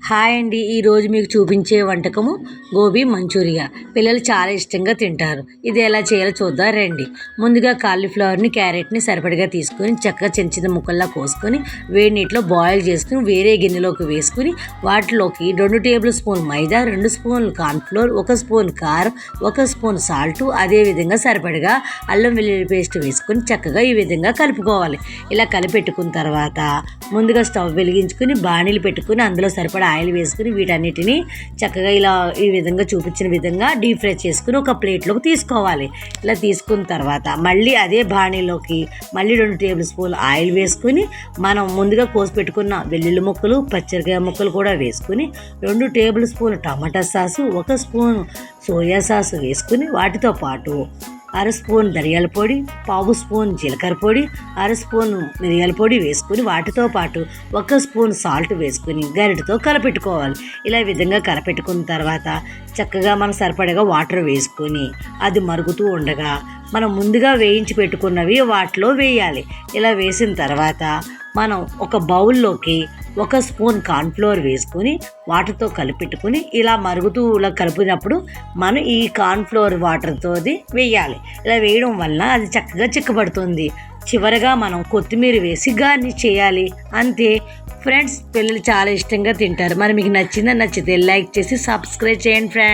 Hi అండి, ఈరోజు మీకు చూపించే వంటకము గోబీ మంచూరియా. పిల్లలు చాలా ఇష్టంగా తింటారు. ఇది ఎలా చేయాలో చూద్దాం రండి. ముందుగా కాలీఫ్లవర్ని, క్యారెట్ని సరిపడిగా తీసుకొని చక్కగా చిన్న చిన్న ముక్కల్లా కోసుకొని వేడి నీటిలో బాయిల్ చేసుకుని వేరే గిన్నెలోకి వేసుకుని వాటిలోకి 2 టేబుల్ స్పూన్ మైదా, 2 స్పూన్లు కార్న్ఫ్లోర్, 1 స్పూన్ కారం, 1 స్పూన్ సాల్ట్, అదేవిధంగా సరిపడిగా అల్లం వెల్లుల్లి పేస్ట్ వేసుకొని చక్కగా ఈ విధంగా కలుపుకోవాలి. ఇలా కలిపెట్టుకున్న తర్వాత ముందుగా స్టవ్ వెలిగించుకుని బాణీలు పెట్టుకుని అందులో సరిపడా ఆయిల్ వేసుకుని వీటన్నిటిని చక్కగా ఇలా ఈ విధంగా చూపించిన విధంగా డీప్ ఫ్రై చేసుకుని ఒక ప్లేట్లోకి తీసుకోవాలి. ఇలా తీసుకున్న తర్వాత మళ్ళీ అదే బాణీలోకి మళ్ళీ 2 టేబుల్ స్పూన్లు ఆయిల్ వేసుకుని మనం ముందుగా కోసి పెట్టుకున్న వెల్లుల్లి ముక్కలు, పచ్చిమిరపకాయ ముక్కలు కూడా వేసుకుని 2 టేబుల్ స్పూన్ టమాటా సాసు, 1 స్పూన్ సోయా సాసు వేసుకుని వాటితో పాటు 1/2 స్పూన్ ధనియాల పొడి, 1/2 స్పూన్ జీలకర్ర పొడి, 1/2 స్పూన్ మిరియాల పొడి వేసుకుని వాటితో పాటు 1 స్పూన్ సాల్ట్ వేసుకుని గరిటతో కలపెట్టుకోవాలి. ఇలా విధంగా కలపెట్టుకున్న తర్వాత చక్కగా మనకు సరిపడగా వాటర్ వేసుకొని అది మరుగుతూ ఉండగా మనం ముందుగా వేయించి పెట్టుకున్నవి వాటిలో వేయాలి. ఇలా వేసిన తర్వాత మనం ఒక బౌల్లోకి 1 స్పూన్ కార్న్ఫ్లోర్ వేసుకొని వాటర్తో కలిపెట్టుకుని ఇలా మరుగుతూ ఇలా కలిపినప్పుడు మనం ఈ కార్న్ఫ్లోర్ వాటర్తో వేయాలి. ఇలా వేయడం వల్ల అది చక్కగా చిక్కబడుతుంది. చివరగా మనం కొత్తిమీర వేసి గార్నిష్ చేయాలి. అంతే ఫ్రెండ్స్, పిల్లలు చాలా ఇష్టంగా తింటారు. మరి మీకు నచ్చితే లైక్ చేసి సబ్స్క్రైబ్ చేయండి ఫ్రెండ్స్.